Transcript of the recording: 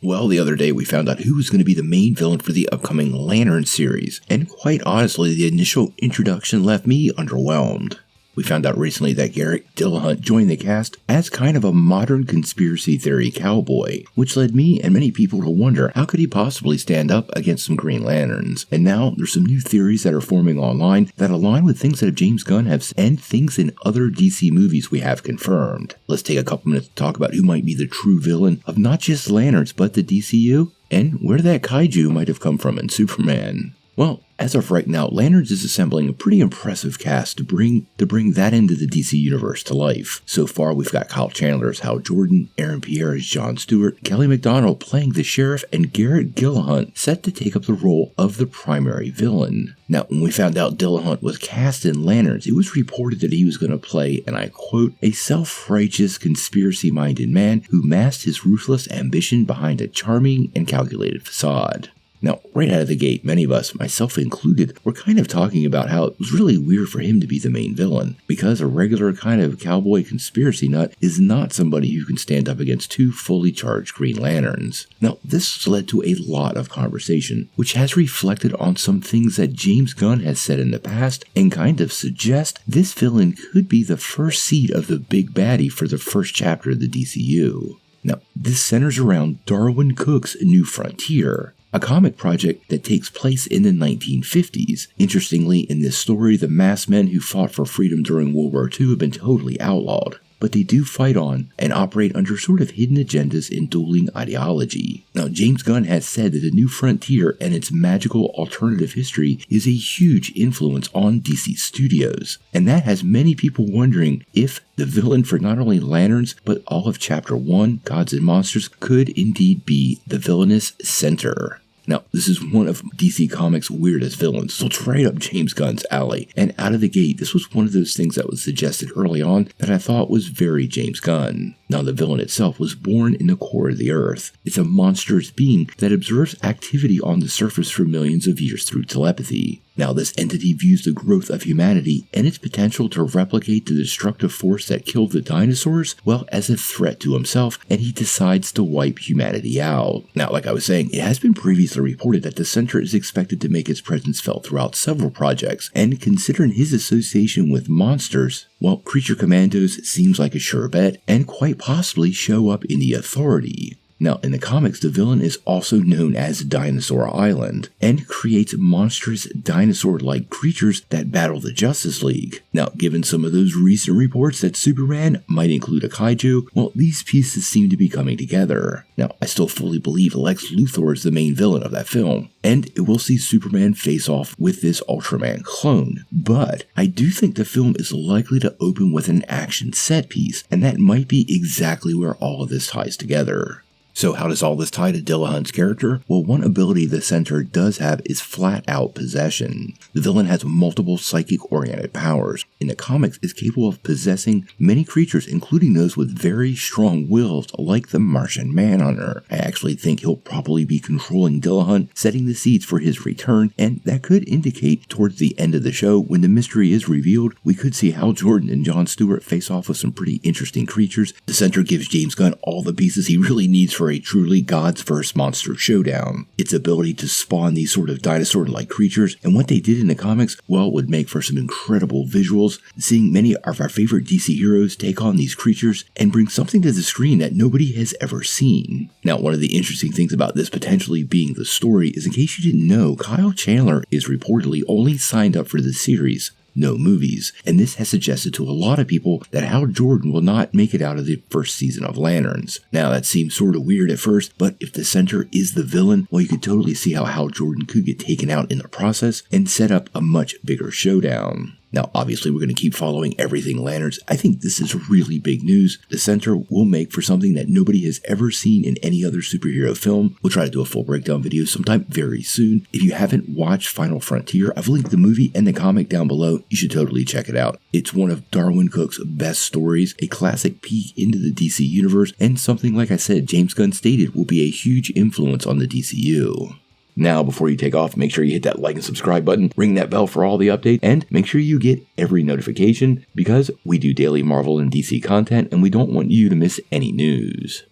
Well, the other day we found out who was going to be the main villain for the upcoming Lanterns series, and quite honestly, the initial introduction left me underwhelmed. We found out recently that Garrett Dillahunt joined the cast as kind of a modern conspiracy theory cowboy, which led me and many people to wonder how could he possibly stand up against some Green Lanterns. And now there's some new theories that are forming online that align with things that James Gunn has and things in other DC movies we have confirmed. Let's take a couple minutes to talk about who might be the true villain of not just Lanterns but the DCU, and where that kaiju might have come from in Superman. Well, as of right now, Lanterns is assembling a pretty impressive cast to bring that end of the DC universe to life. So far, we've got Kyle Chandler as Hal Jordan, Aaron Pierre as John Stewart, Kelly MacDonald playing the sheriff, and Garrett Dillahunt set to take up the role of the primary villain. Now, when we found out Dillahunt was cast in Lanterns, it was reported that he was going to play, and I quote, a self-righteous, conspiracy-minded man who masked his ruthless ambition behind a charming and calculated facade. Now, right out of the gate, many of us, myself included, were kind of talking about how it was really weird for him to be the main villain, because a regular kind of cowboy conspiracy nut is not somebody who can stand up against two fully charged Green Lanterns. Now, this has led to a lot of conversation, which has reflected on some things that James Gunn has said in the past, and kind of suggest this villain could be the first seed of the big baddie for the first chapter of the DCU. Now, this centers around Darwin Cooke's New Frontier, a comic project that takes place in the 1950s. Interestingly, in this story, the masked men who fought for freedom during World War II have been totally outlawed, but they do fight on and operate under sort of hidden agendas in dueling ideology. Now, James Gunn has said that the New Frontier and its magical alternative history is a huge influence on DC Studios, and that has many people wondering if the villain for not only Lanterns, but all of Chapter 1, Gods and Monsters, could indeed be the villainous Center. Now, this is one of DC Comics' weirdest villains, so it's right up James Gunn's alley. And out of the gate, this was one of those things that was suggested early on that I thought was very James Gunn. Now, the villain itself was born in the core of the Earth. It's a monstrous being that observes activity on the surface for millions of years through telepathy. Now, this entity views the growth of humanity and its potential to replicate the destructive force that killed the dinosaurs, well, as a threat to himself, and he decides to wipe humanity out. Now, like I was saying, it has been previously reported that the Center is expected to make its presence felt throughout several projects, and considering his association with monsters, well, Creature Commandos seems like a sure bet, and quite possibly show up in the Authority. Now, in the comics, the villain is also known as Dinosaur Island, and creates monstrous dinosaur-like creatures that battle the Justice League. Now, given some of those recent reports that Superman might include a kaiju, well, these pieces seem to be coming together. Now, I still fully believe Lex Luthor is the main villain of that film, and it will see Superman face off with this Ultraman clone. But I do think the film is likely to open with an action set piece, and that might be exactly where all of this ties together. So how does all this tie to Dillahunt's character? Well, one ability the Center does have is flat-out possession. The villain has multiple psychic-oriented powers. In the comics, is capable of possessing many creatures, including those with very strong wills, like the Martian Manhunter. I actually think he'll probably be controlling Dillahunt, setting the seeds for his return, and that could indicate towards the end of the show, when the mystery is revealed, we could see Hal Jordan and John Stewart face off with some pretty interesting creatures. The Center gives James Gunn all the pieces he really needs for a truly Gods vs. Monster showdown. Its ability to spawn these sort of dinosaur-like creatures, and what they did in the comics, well, would make for some incredible visuals, seeing many of our favorite DC heroes take on these creatures and bring something to the screen that nobody has ever seen. Now, one of the interesting things about this potentially being the story is, in case you didn't know, Kyle Chandler is reportedly only signed up for the series, no movies, and this has suggested to a lot of people that Hal Jordan will not make it out of the first season of Lanterns. Now, that seems sort of weird at first, but if the Center is the villain, well, you could totally see how Hal Jordan could get taken out in the process and set up a much bigger showdown. Now, obviously, we're going to keep following everything Lanterns. I think this is really big news. The Center will make for something that nobody has ever seen in any other superhero film. We'll try to do a full breakdown video sometime very soon. If you haven't watched Final Frontier, I've linked the movie and the comic down below. You should totally check it out. It's one of Darwin Cooke's best stories, a classic peek into the DC universe, and something, like I said, James Gunn stated will be a huge influence on the DCU. Now, before you take off, make sure you hit that like and subscribe button, ring that bell for all the updates, and make sure you get every notification, because we do daily Marvel and DC content, and we don't want you to miss any news.